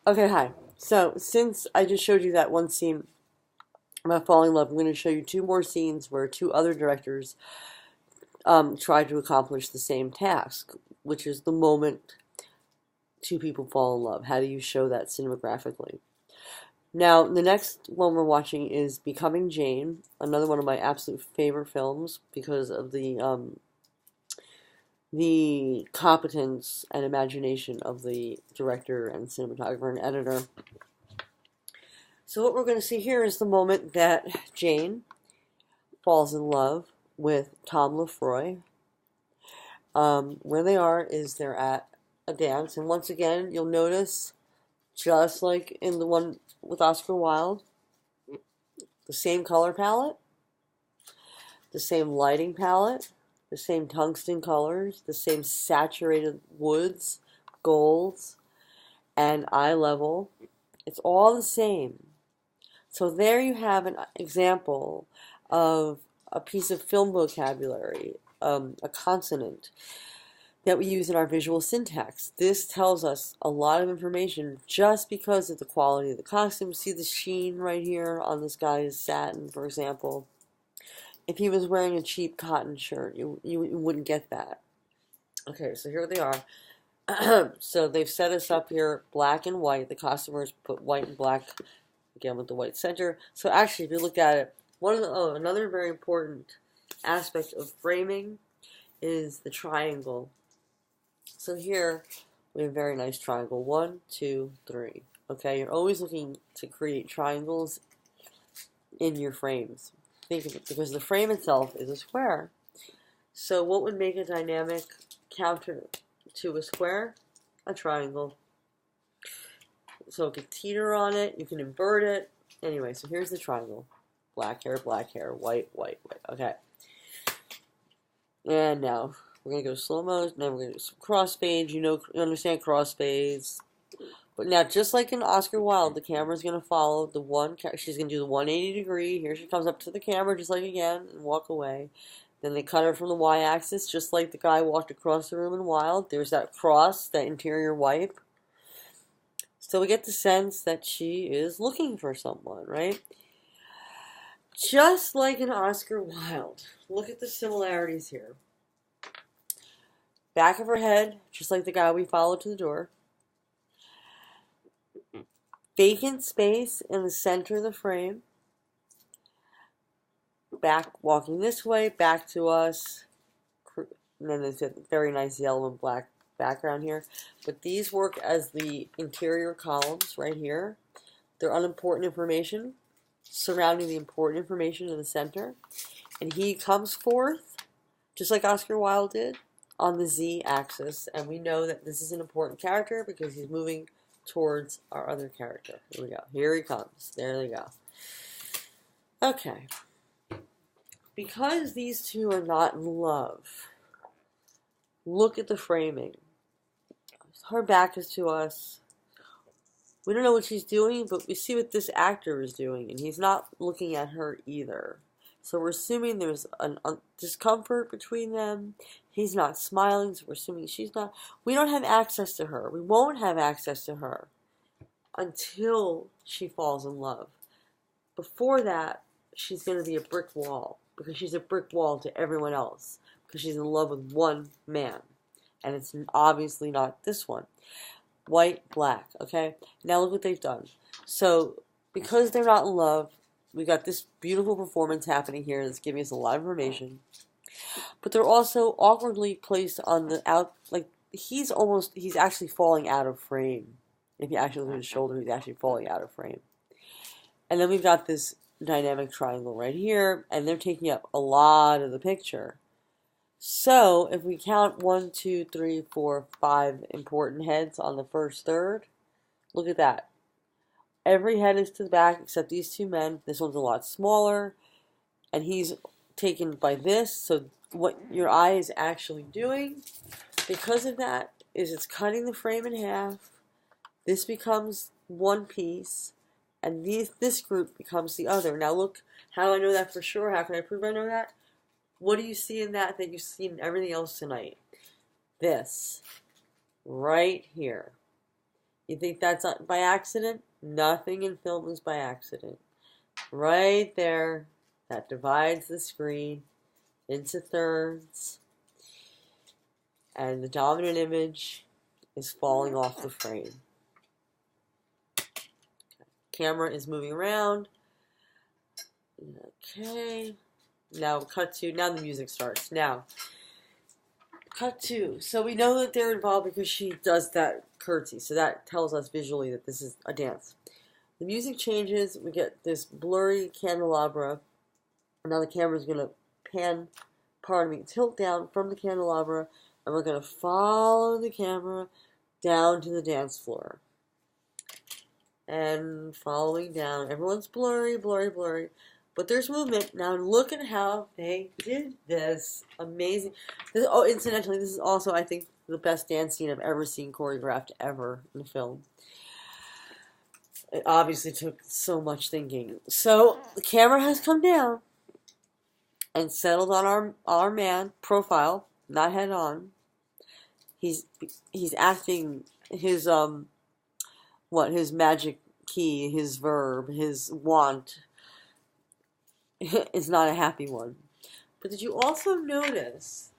Okay, hi. So, since I just showed you that one scene about falling in love, I'm going to show you two more scenes where two other directors tried to accomplish the same task, which is the moment two people fall in love. How do you show that cinematographically? Now, the next one we're watching is Becoming Jane, another one of my absolute favorite films because of the competence and imagination of the director and cinematographer and editor. So what we're going to see here is the moment that Jane falls in love with Tom Lefroy. Where they are is they're at a dance, and once again, you'll notice, just like in the one with Oscar Wilde, the same color palette, the same lighting palette, the same tungsten colors, the same saturated woods, golds, and eye level. It's all the same. So there you have an example of a piece of film vocabulary, a consonant that we use in our visual syntax. This tells us a lot of information just because of the quality of the costume. See the sheen right here on this guy's satin, for example. If he was wearing a cheap cotton shirt, you wouldn't get that. Okay, so here they are. So they've set us up here black and white. The costumers put white and black again with the white center. So actually, if you look at it, another very important aspect of framing is the triangle. So here we have a very nice triangle. 1, 2, 3. Okay, you're always looking to create triangles in your frames. Think of it, because the frame itself is a square. So what would make a dynamic counter to a square? A triangle. So it can teeter on it, you can invert it. Anyway, so here's the triangle. Black hair, white, white, white. Okay. And now we're going to go slow-mo. Now we're going to do some crossfades. You understand crossfades. But now, just like in Oscar Wilde, the camera's going to follow the one. She's going to do the 180 degree. Here she comes up to the camera, just like again, and walk away. Then they cut her from the y-axis, just like the guy walked across the room in Wilde. There's that cross, that interior wipe. So we get the sense that she is looking for someone, right? Just like in Oscar Wilde. Look at the similarities here. Back of her head, just like the guy we followed to the door. Vacant space in the center of the frame. Back walking this way, back to us. And then there's a very nice yellow and black background here. But these work as the interior columns right here. They're unimportant information surrounding the important information in the center. And he comes forth, just like Oscar Wilde did, on the z-axis. And we know that this is an important character because he's moving towards our other character. Here we go. Here he comes. There they go. Okay. Because these two are not in love, look at the framing. Her back is to us. We don't know what she's doing, but we see what this actor is doing, and he's not looking at her either. So we're assuming there's a discomfort between them. He's not smiling, so we're assuming she's not. We don't have access to her. We won't have access to her until she falls in love. Before that, she's going to be a brick wall, because she's a brick wall to everyone else, because she's in love with one man, and it's obviously not this one. White, black, okay? Now look what they've done. So, because they're not in love, we got this beautiful performance happening here that's giving us a lot of information, but they're also awkwardly placed on the out, like, he's actually falling out of frame. If you actually look at his shoulder, he's actually falling out of frame. And then we've got this dynamic triangle right here, and they're taking up a lot of the picture. So if we count 1, 2, 3, 4, 5 important heads on the first third, look at that. Every head is to the back except these two men. This one's a lot smaller, and he's taken by this. So what your eye is actually doing, because of that, is it's cutting the frame in half. This becomes one piece, and this group becomes the other. Now look, how do I know that for sure? How can I prove I know that? What do you see in that you've seen in everything else tonight? This, right here. You think that's by accident? Nothing in film is by accident. Right there, that divides the screen into thirds, and the dominant image is falling off the frame. Camera is moving around. Okay. Now cut to, now the music starts. Now, cut to. So we know that they're involved because she does that curtsy. So that tells us visually that this is a dance. The music changes. We get this blurry candelabra. Now the camera's going to tilt down from the candelabra, and we're going to follow the camera down to the dance floor. And following down, everyone's blurry, blurry, blurry. But there's movement. Now look at how they did this. Amazing. Oh, incidentally, this is also, I think, the best dance scene I've ever seen choreographed ever in a film. It obviously took so much thinking. So the camera has come down and settled on our man profile, not head on. He's acting his his magic key, his verb, his want is not a happy one. But did you also notice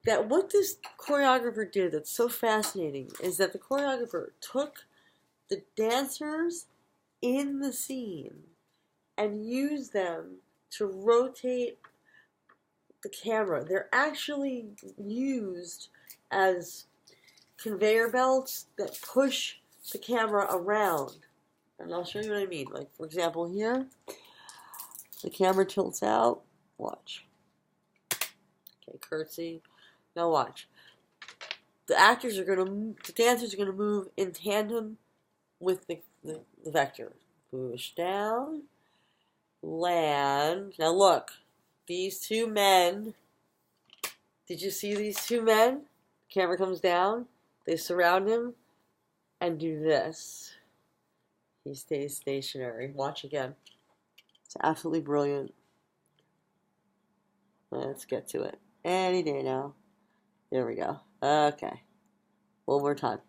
that what this choreographer did that's so fascinating is that the choreographer took the dancers in the scene and used them to rotate the camera. They're actually used as conveyor belts that push the camera around. And I'll show you what I mean. Like, for example, here, the camera tilts out. Watch. Okay, curtsy. Now watch. The dancers are going to move in tandem with the vector. Push down, land. Now look, these two men, did you see these two men? Camera comes down, they surround him, and do this. He stays stationary. Watch again. It's absolutely brilliant. Let's get to it. Any day now. There we go. Okay. One more time.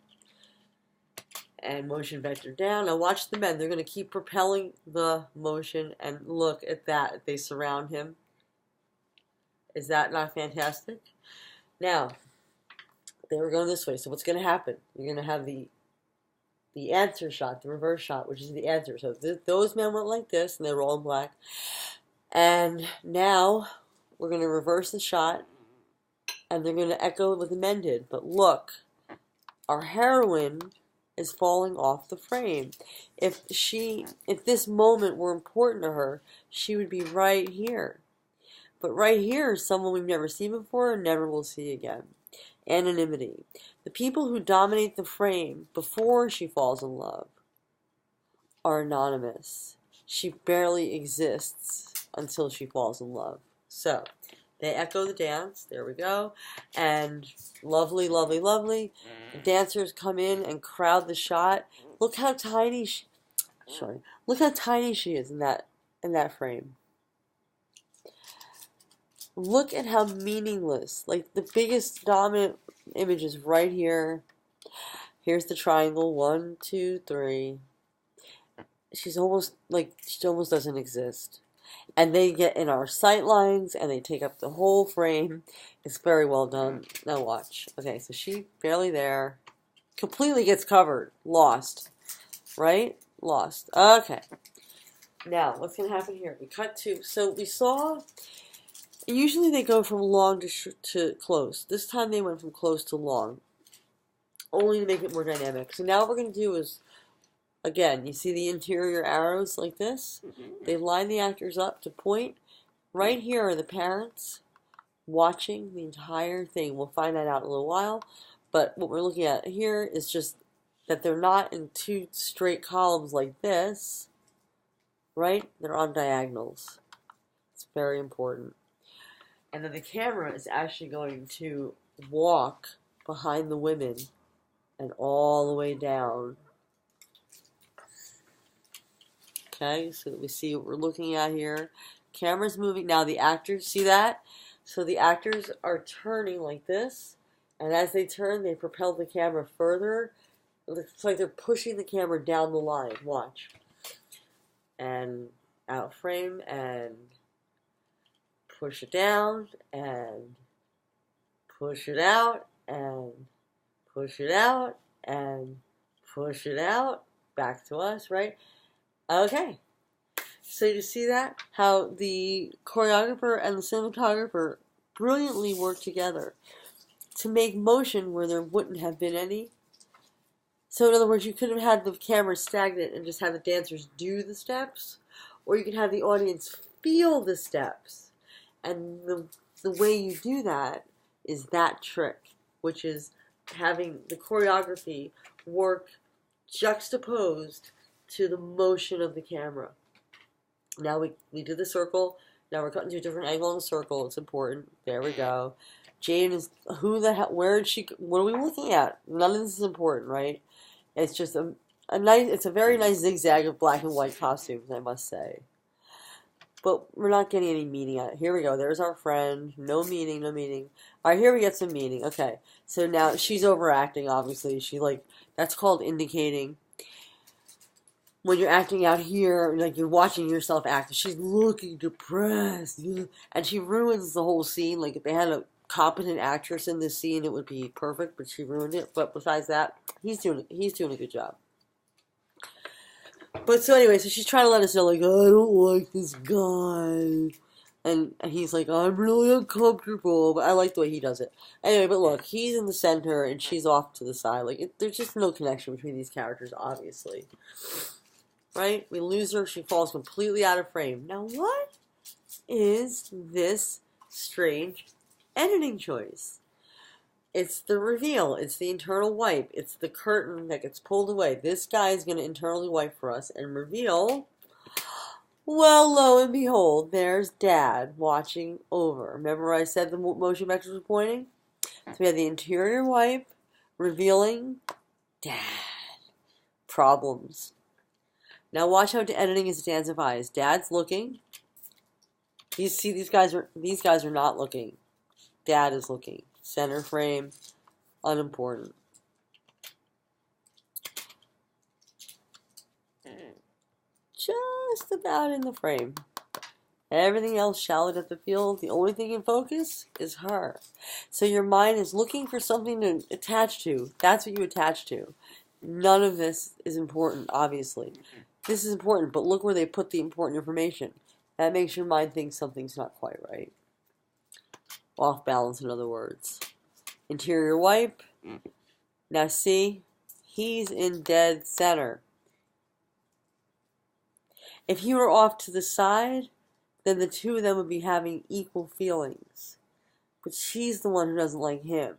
And motion vector down. Now watch the men. They're going to keep propelling the motion, and look at that. They surround him. Is that not fantastic? Now, they were going this way. So what's going to happen? You're going to have the answer shot, the reverse shot, which is the answer. So those men went like this, and they were all in black. And now we're going to reverse the shot, and they're going to echo what the men did. But look, our heroine is falling off the frame. If this moment were important to her, she would be right here. But right here is someone we've never seen before and never will see again. Anonymity. The people who dominate the frame before she falls in love are anonymous. She barely exists until she falls in love. So, they echo the dance. There we go. And lovely, lovely, lovely. The dancers come in and crowd the shot. Look how tiny look how tiny she is in that frame. Look at how meaningless. Like, the biggest dominant image is right here. Here's the triangle. 1, 2, 3. She almost doesn't exist. And they get in our sight lines, and they take up the whole frame. It's very well done. Now watch. Okay, so she barely there. Completely gets covered. Lost. Right? Lost. Okay. Now, what's going to happen here? We cut to... So we saw... Usually they go from long to close. This time they went from close to long. Only to make it more dynamic. So now what we're going to do is... Again, you see the interior arrows like this? They line the actors up to point. Right here are the parents watching the entire thing. We'll find that out in a little while. But what we're looking at here is just that they're not in two straight columns like this. Right? They're on diagonals. It's very important. And then the camera is actually going to walk behind the women and all the way down. Okay, so that we see what we're looking at here. Camera's moving. Now the actors, see that? So the actors are turning like this, and as they turn, they propel the camera further It's like they're pushing the camera down the line. Watch. And out frame and push it down and push it out and push it out and push it out. Back to us, right? Okay. So you see that? How the choreographer and the cinematographer brilliantly work together to make motion where there wouldn't have been any. So in other words, you could have had the camera stagnant and just have the dancers do the steps, or you could have the audience feel the steps. And the way you do that is that trick, which is having the choreography work juxtaposed to the motion of the camera. Now we did the circle. Now we're cutting to a different angle on the circle. It's important. There we go. Jane is, who the hell, where is she, what are we looking at? None of this is important, right? It's just a nice, it's a very nice zigzag of black and white costumes, I must say. But we're not getting any meaning out of it. Here we go. There's our friend. No meaning, no meaning. All right, here we get some meaning. Okay, so now she's overacting, obviously. She, like, that's called indicating. When you're acting out here, like you're watching yourself act, she's looking depressed. And she ruins the whole scene. Like, if they had a competent actress in this scene, it would be perfect, but she ruined it. But besides that, he's doing a good job. But so anyway, so she's trying to let us know, like, oh, I don't like this guy. And he's like, I'm really uncomfortable. But I like the way he does it. Anyway, but look, he's in the center and she's off to the side. Like, there's just no connection between these characters, obviously. Right? We lose her. She falls completely out of frame. Now, what is this strange editing choice? It's the reveal. It's the internal wipe. It's the curtain that gets pulled away. This guy is going to internally wipe for us and reveal. Well, lo and behold, there's Dad watching over. Remember I said the motion vectors were pointing? So we have the interior wipe revealing Dad. Problems. Now watch how editing is Dad's eyes. Dad's looking. You see these guys are not looking. Dad is looking. Center frame, unimportant. Just about in the frame. Everything else shallow depth of field. The only thing in focus is her. So your mind is looking for something to attach to. That's what you attach to. None of this is important, obviously. This is important, but look where they put the important information. That makes your mind think something's not quite right. Off balance, in other words. Interior wipe. Now see, he's in dead center. If he were off to the side, then the two of them would be having equal feelings. But she's the one who doesn't like him.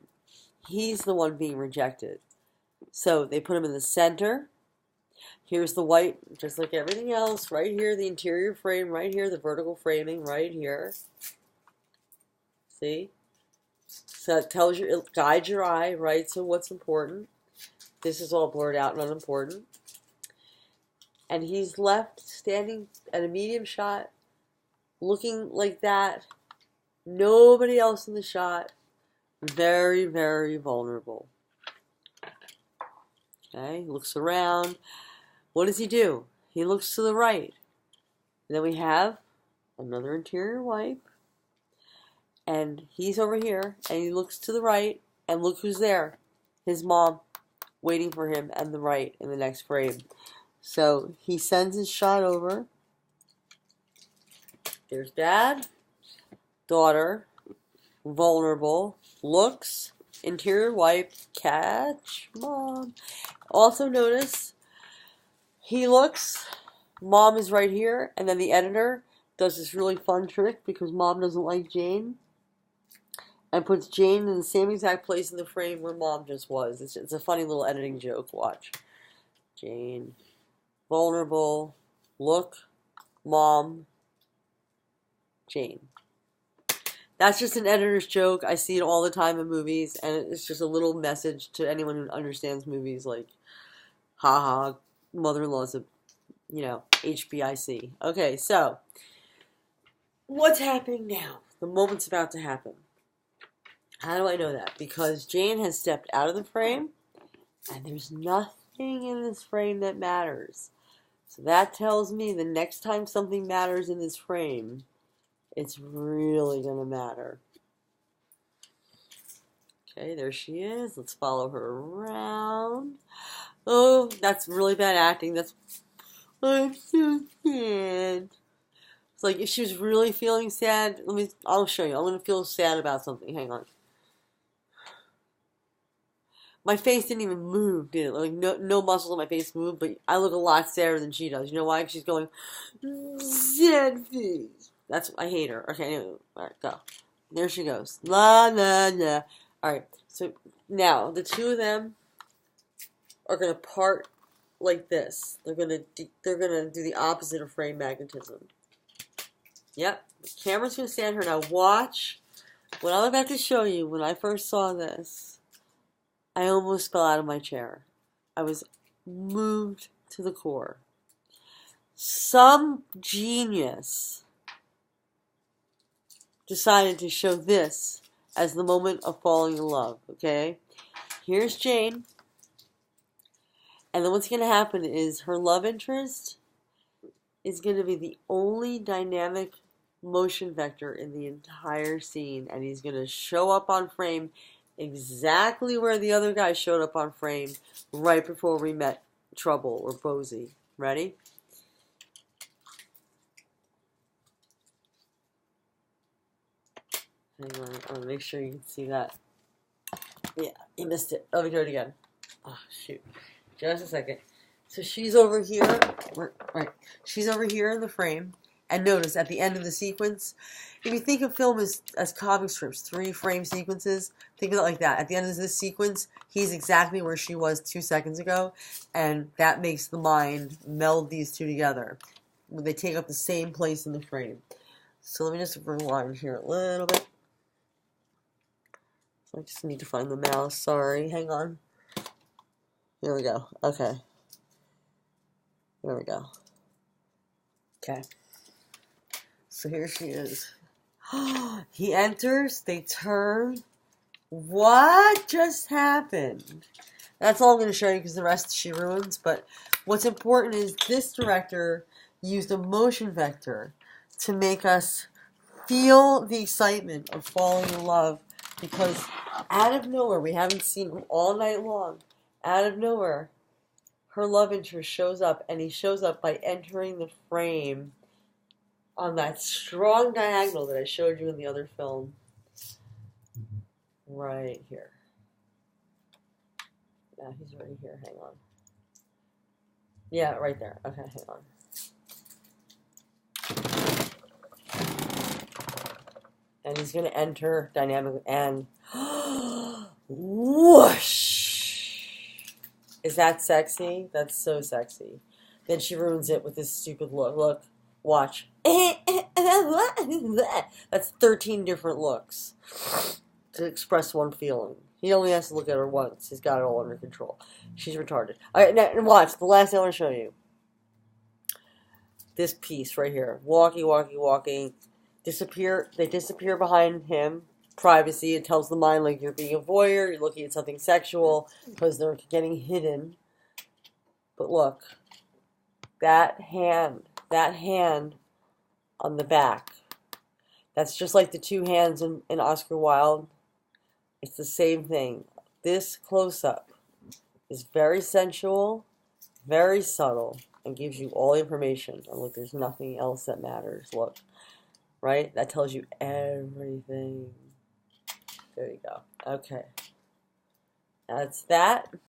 He's the one being rejected. So they put him in the center. Here's the white, just like everything else. Right here, the interior frame. Right here, the vertical framing. Right here. See? So it tells you, it guides your eye, right? So what's important? This is all blurred out and unimportant. And he's left standing at a medium shot, looking like that. Nobody else in the shot. Very, very vulnerable. Okay, looks around. What does he do? He looks to the right. And then we have another interior wipe. And he's over here, and he looks to the right, and look who's there. His mom, waiting for him on the right in the next frame. So he sends his shot over. There's Dad, daughter, vulnerable, looks, interior wipe, catch, mom. Also notice, he looks, mom is right here, and then the editor does this really fun trick because mom doesn't like Jane. And puts Jane in the same exact place in the frame where Mom just was. It's a funny little editing joke. Watch. Jane. Vulnerable. Look. Mom. Jane. That's just an editor's joke. I see it all the time in movies. And it's just a little message to anyone who understands movies like, haha, mother-in-law's a, HBIC. Okay, so, what's happening now? The moment's about to happen. How do I know that? Because Jane has stepped out of the frame, And there's nothing in this frame that matters. So that tells me the next time something matters in this frame, it's really going to matter. Okay, there she is. Let's follow her around. Oh, that's really bad acting. I'm so sad. It's like if she was really feeling sad, I'll show you. I'm going to feel sad about something. Hang on. My face didn't even move, did it? Like no muscles on my face moved, but I look a lot sadder than she does. You know why? 'Cause she's going sad face. I hate her. Okay, anyway, all right, go. There she goes. La la la. All right. So now the two of them are gonna part like this. They're gonna do the opposite of frame magnetism. Yep. The camera's gonna stand her now. Watch what I'm about to show you. When I first saw this, I almost fell out of my chair. I was moved to the core. Some genius decided to show this as the moment of falling in love, okay? Here's Jane. And then what's going to happen is her love interest is going to be the only dynamic motion vector in the entire scene. And he's going to show up on frame exactly where the other guy showed up on frame right before we met Trouble or Bosie. Ready? Hang on, I want to make sure you can see that. Yeah, you missed it. Let me do it again. Oh, shoot. Just a second. So she's over here. Right. She's over here in the frame. And notice, at the end of the sequence, if you think of film as comic strips, 3 frame sequences, think of it like that. At the end of this sequence, he's exactly where she was 2 seconds ago, and that makes the mind meld these two together. They take up the same place in the frame. So let me just rewind here a little bit. I just need to find the mouse. Sorry, hang on. Here we go. Okay. There we go. Okay. So here she is. He enters, they turn. What just happened? That's all I'm going to show you because the rest she ruins. But what's important is this director used a motion vector to make us feel the excitement of falling in love, because out of nowhere, we haven't seen him all night long, out of nowhere, her love interest shows up, and he shows up by entering the frame on that strong diagonal that I showed you in the other film. Right here. Yeah, he's right here. Hang on. Yeah, right there. Okay, hang on. And he's going to enter dynamically, and whoosh! Is that sexy? That's so sexy. Then she ruins it with this stupid look. Look, watch. That's 13 different looks to express one feeling. He only has to look at her once. He's got it all under control. She's retarded. All right, now watch. The last thing I want to show you. This piece right here. Walking, walking, walking. Disappear. They disappear behind him. Privacy. It tells the mind like you're being a voyeur. You're looking at something sexual because they're getting hidden. But look. That hand on the back. That's just like the 2 hands in Oscar Wilde. It's the same thing. This close-up is very sensual, very subtle, and gives you all the information. And look, there's nothing else that matters. Look, right? That tells you everything. There you go. Okay. That's that.